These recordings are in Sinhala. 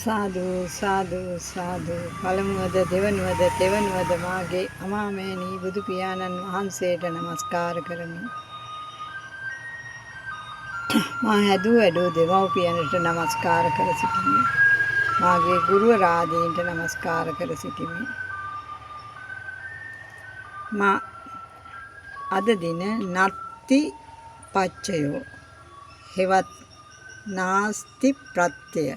සාදු සාදු සාදු පළමුවද දෙවනුවද තෙවනුවද මාගේ අමාමෑණී බුදු පියාණන් වහන්සේට නමස්කාර කරමි. මා හැදූ වැඩූ දෙමව්පියන්ට නමස්කාර කර සිටිමි. මාගේ ගුරුවරයාදීන්ට නමස්කාර කර සිටිමි. මා අද දින නත්ති පච්චයෝ හෙවත් නාස්ති ප්‍රත්‍යය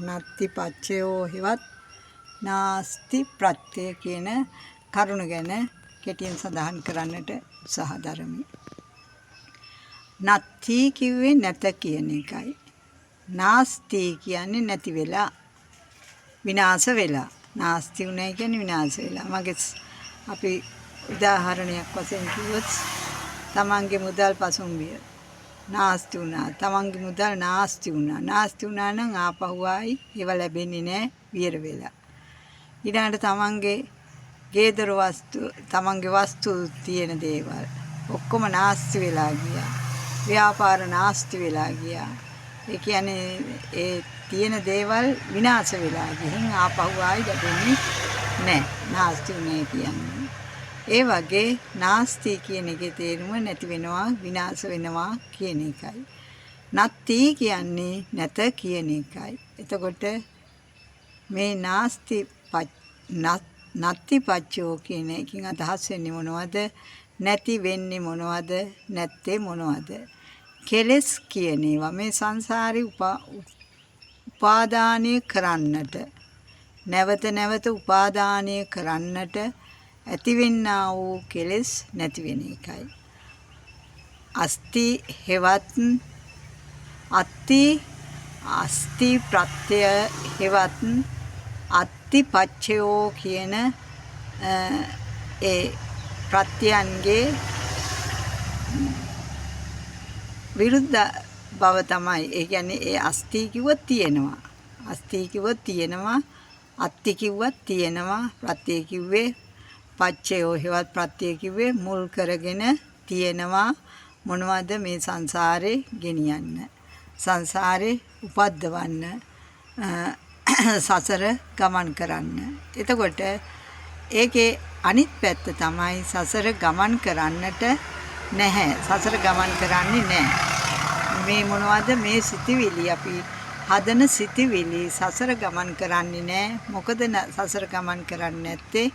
නත්ති පච්චයෝ හෙවත් නාස්ති ප්‍රත්‍යය කියන කරුණ ගැන කෙටියෙන් සඳහන් කරන්නට උත්සාහ දරමි. නත්ති කිව්වේ නැත කියන එකයි. නාස්ති කියන්නේ නැති වෙලා, විනාශ වෙලා. නාස්ති උනායි කියන්නේ විනාශ වෙලා. මගේ අපි උදාහරණයක් වශයෙන් කිව්වොත් තමන්ගේ මුදල් පසුම්බිය නාස්ති වුණා. තමන්ගේ මුදල් නාස්ති වුණා. නාස්ති වුණා නම් ආපහු ආයි ඒව ලැබෙන්නේ නැහැ, වියර වෙලා. ඊළඟට තමන්ගේ ගේදර වස්තු, තමන්ගේ වස්තු තියෙන දේවල් ඔක්කොම නාස්ති වෙලා ගියා. ව්‍යාපාර නාස්ති වෙලා ගියා. ඒ කියන්නේ ඒ තියෙන දේවල් විනාශ වෙලා ගිහින් ආපහු ආයි ලැබෙන්නේ නැහැ. නාස්ති උනේ කියන්නේ. ඒ වගේ නාස්ති කියන එකේ තේරුම නැති වෙනවා, විනාශ වෙනවා කියන එකයි. නත්ති කියන්නේ නැත කියන එකයි. එතකොට මේ නාස්ති නත්ති පච්චෝ කියන එකකින් අදහස් වෙන්නේ මොනවද? නැති වෙන්නේ මොනවද? නැත්තේ මොනවද? කෙලස් කියන ඒවා මේ සංසාරේ උපාදානය කරන්නට, නැවත නැවත උපාදානය කරන්නට ඇතිවෙන්නා වූ කෙලෙස් නැති වෙන එකයි. අස්ති හෙවත් අස්ති ප්‍රත්‍යය හෙවත් අත්ති පච්චයෝ කියන ඒ ප්‍රත්‍යයන්ගේ විරුද්ධ බව තමයි. ඒ කියන්නේ ඒ අස්ති කිව්වොත් තියෙනවා. අස්ති කිව්වොත් තියෙනවා. අත්ති කිව්වත් තියෙනවා. ප්‍රත්‍ය කිව්වේ පච්චයෝ හෙවත් ප්‍රත්‍ය කිව්වේ මුල් කරගෙන තියෙනවා. මොනවද මේ සංසාරේ ගෙනියන්න, සංසාරේ උපද්දවන්න, සසර ගමන් කරන්න. එතකොට ඒකේ අනිත් පැත්ත තමයි සසර ගමන් කරන්නට නැහැ. සසර ගමන් කරන්නේ නැහැ. මේ මොනවද මේ සිතිවිලි, අපි හදන සිතිවිලි සසර ගමන් කරන්නේ නැහැ. මොකද සසර ගමන් කරන්නේ නැත්තේ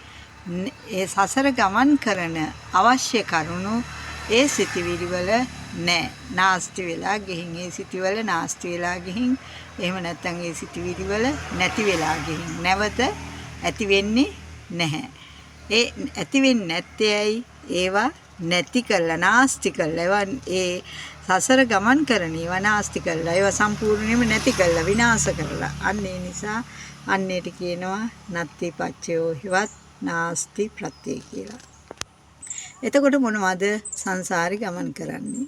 ඒ සසර ගමන් කරන අවශ්‍ය කරුණු ඒ සිතිවිලි වල නැහැ. නාස්ති වෙලා ගිහින් ඒ සිතිවිලි නාස්ති වෙලා ගිහින්, එහෙම නැත්නම් ඒ සිතිවිලි වල නැති වෙලා ගිහින් නැවත ඇති වෙන්නේ නැහැ. ඒ ඇති වෙන්නේ නැත්තේ ඇයි? ඒවා නැති කළා, නාස්ති කළා. ඒවා ඒ සසර ගමන් කරන ඒවා නාස්ති කළා. ඒවා සම්පූර්ණයෙන්ම නැති කළා, විනාශ කරලා. අන්න ඒ නිසා අන්නේට කියනවා නත්ති පච්චයෝ හෙවත් නාස්ති ප්‍රත්‍යය කියලා. එතකොට මොනවද සංසාරේ ගමන් කරන්නේ?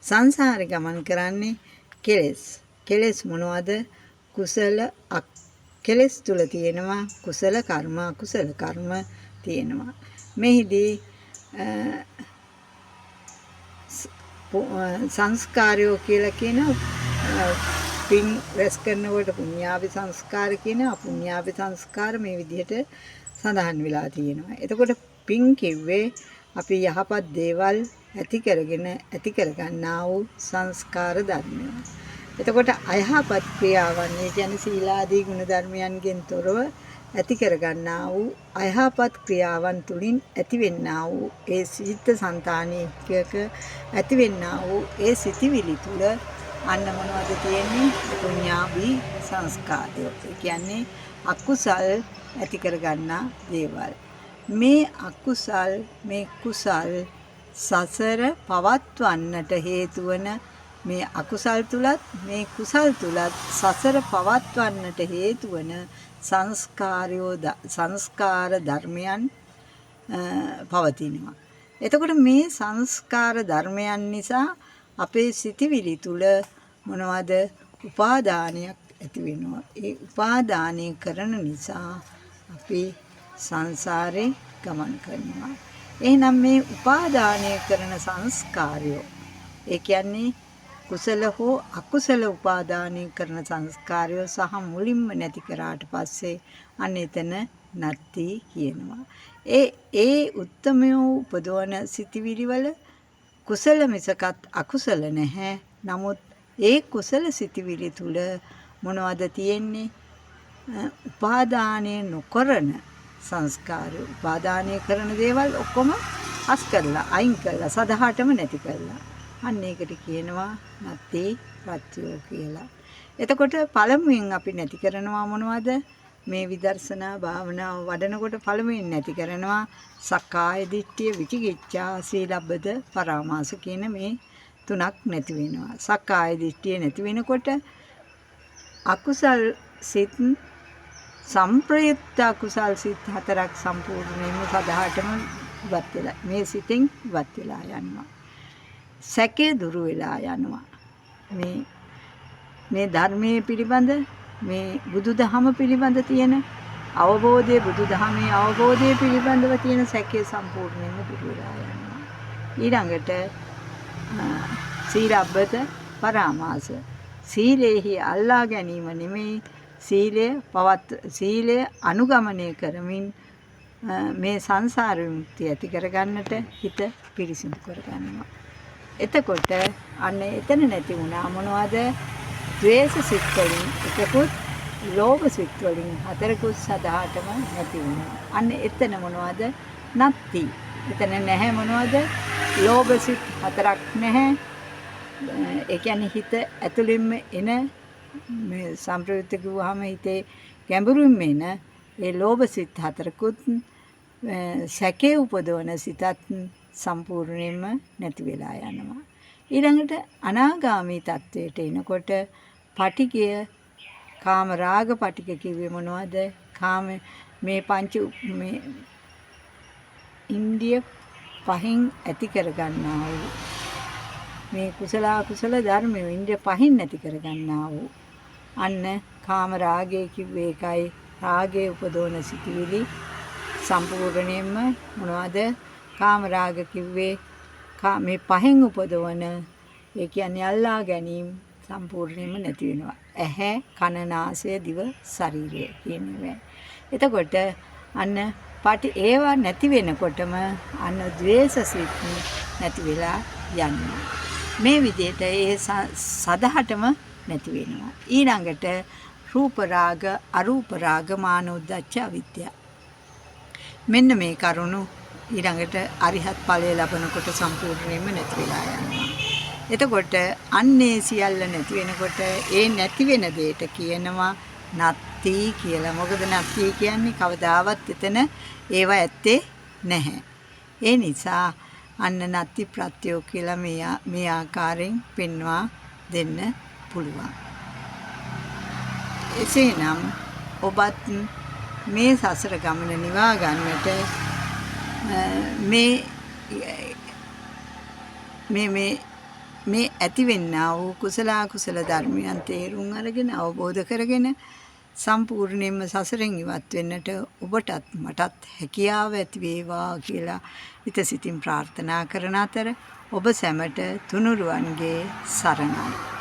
සංසාරේ ගමන් කරන්නේ කෙලෙස්. කෙලෙස් මොනවද? කුසල කෙලෙස් තුල තියෙනවා කුසල කර්ම, අකුසල කර්ම තියෙනවා. මෙහිදී සංස්කාරයෝ කියලා කියන පින් රැස් කරනකොට පුඤ්ඤාභි සංස්කාර කියන අපුඤ්ඤාභි සංස්කාර මේ විදිහට සඳහන් වෙලා තියෙනවා. එතකොට පින් කිව්වේ අපි යහපත් දේවල් ඇති කරගෙන ඇති කරගන්නා වූ සංස්කාර ධර්මය. එතකොට අයහපත් ක්‍රියාවන්, ඒ කියන්නේ සීලාදී ගුණ ධර්මයන්ගෙන් තොරව ඇති කරගන්නා වූ අයහපත් ක්‍රියාවන් තුලින් ඇතිවෙන්නා වූ ඒ සිත සංතානයක ඇතිවෙන්නා වූ ඒ සිතිවිලි තුල අන්න මොනවද තියෙන්නේ? පුඤ්ඤාභි සංස්කාරය. ඒ කියන්නේ අකුසල් ඇති කරගන්නා දේවල්. මේ අකුසල් මේ කුසල් සසර පවත්වන්නට හේතු වන මේ අකුසල් තුලත් මේ කුසල් තුලත් සසර පවත්වන්නට හේතු වන සංස්කාර ධර්මයන් පවතිනවා. එතකොට මේ සංස්කාර ධර්මයන් නිසා අපේ සිතිවිලි තුල මොනවද? උපාදානයක් ඇති වෙනවා. ඒ උපාදානය කරන නිසා අපි සංසාරේ ගමන් කරනවා. එහෙනම් මේ උපාදානය කරන සංස්කාරය, ඒ කියන්නේ කුසල හෝ අකුසල උපාදානය කරන සංස්කාරය සහ මුලින්ම නැති කරාට පස්සේ අන්න එතන නැති කියනවා. ඒ උත්තමයෝ උපදවන සිතිවිලි වල කුසල මිසකත් අකුසල නැහැ. නමුත් ඒ කුසල සිතිවිලි තුල මොනවද තියෙන්නේ? උපාදානය නොකරන සංස්කාරය. උපාදානය කරන දේවල් ඔක්කොම අස් කරලා අයින් කරලා සදහටම නැති කරලා. අන්න ඒකට කියනවා නැති ප්‍රත්‍යෝ කියලා. එතකොට පළමුවෙන් අපි නැති කරනවා මොනවද? මේ විදර්ශනා භාවනාව වඩනකොට පළමුවෙන් නැති කරනවා සක්කාය දිට්ඨිය, විචිකිච්ඡා, සීලබ්බත, පරාමාස කියන මේ තුනක් නැති වෙනවා. සක්කාය දිට්ඨිය නැති වෙනකොට අකුසල් සිත් සම්ප්‍රයුක්ත අකුසල් සිත් 4ක් සම්පූර්ණයෙන්ම සදහටම ඉවත් වෙලා මේ සිතෙන් ඉවත් වෙලා යනවා. සැකේ දුරු වෙලා යනවා. මේ ධර්මයේ පිළිබඳ මේ බුදුදහම පිළිබඳ තියෙන අවබෝධය, බුදුදහමේ අවබෝධය පිළිබඳව තියෙන සැකේ සම්පූර්ණයෙන්ම දුරු වෙලා යනවා. ඊළඟට සීලබ්බත පරාමාස. සීලේහි අල්ලා ගැනීම නෙමෙයි, සීලය අනුගමනය කරමින් මේ සංසාර විමුක්තිය ඇති කරගන්නට හිත පිරිසිදු කරගන්නවා. එතකොට අන්න එතන නැති වුණා මොනවද? ද්වේෂ සිත් වලින් එකකුත්, ලෝභ සිත් වලින් 4කුත් සදාටම නැති වුණා. අන්න එතන මොනවද? නැති. එතන නැහැ මොනවද? ලෝභ සිත් 4ක් නැහැ. ඒ කියන්නේ හිත ඇතුළින්ම එන මේ සම්ප්‍රයුක්ත කිව්වහම හිතේ ගැඹුරින්ම එන ඒ ලෝභ සිත් 4කුත් සැකේ උපදවන සිතත් සම්පූර්ණයෙන්ම නැති වෙලා යනවා. ඊළඟට අනාගාමී තත්වයට එනකොට පටිගය, කාම රාග පටිග කිව්වේ මොනවද? කාම මේ මේ ඉන්ද්‍රිය පහෙන් ඇති කරගන්නා වූ මේ කුසල අකුසල ධර්ම ඉන්ද්‍රිය පහෙන් නැති කරගන්නා වූ අන්න කාම රාගය කිව්වේ ඒකයි. රාගයේ උපදවන සිටිවිලි සම්පූර්ණයෙන්ම මොනවද? කාම රාග කිව්වේ මේ පහෙන් උපදවන, ඒ කියන්නේ අල්ලා ගැනීම සම්පූර්ණයෙන්ම නැති වෙනවා. ඇහැ, කන, නාසය, දිව, ශරීරය කියන්නේ. එතකොට අන්න ඒවා නැති වෙනකොටම අන්න ද්වේෂ සිත් නැති වෙලා යනවා. මේ විදිහට ඒ සදහටම නැති වෙනවා. ඊළඟට රූප රාග, අරූප රාග, මානෝද්දච්ච, අවිද්‍යාව. මෙන්න මේ කරුණු ඊළඟට අරිහත් ඵලය ලබනකොට සම්පූර්ණයෙන්ම නැති වෙලා යනවා. එතකොට අන්නේ සියල්ල නැති වෙනකොට ඒ නැති වෙන දෙයට කියනවා නැති කියලා. මොකද නැති කියන්නේ කවදාවත් එතන ඒව ඇත්තේ නැහැ. ඒ නිසා අන්න නැති ප්‍රත්‍යෝ කියලා මේ ආකාරයෙන් පෙන්වා දෙන්න පුළුවන්. එසේනම් ඔබත් මේ සසර ගමන නිවා ගන්නට මේ ඇතිවෙන්නා වූ කුසල අකුසල ධර්මයන් තේරුම් අරගෙන අවබෝධ කරගෙන සම්පූර්ණයෙන්ම සසරෙන් ඉවත් වෙන්නට ඔබටත් මටත් හැකියාව ඇති වේවා කියලා හිත සිතින් ප්‍රාර්ථනා කරන අතර ඔබ සැමට තුනුරුවන්ගේ සරණයි.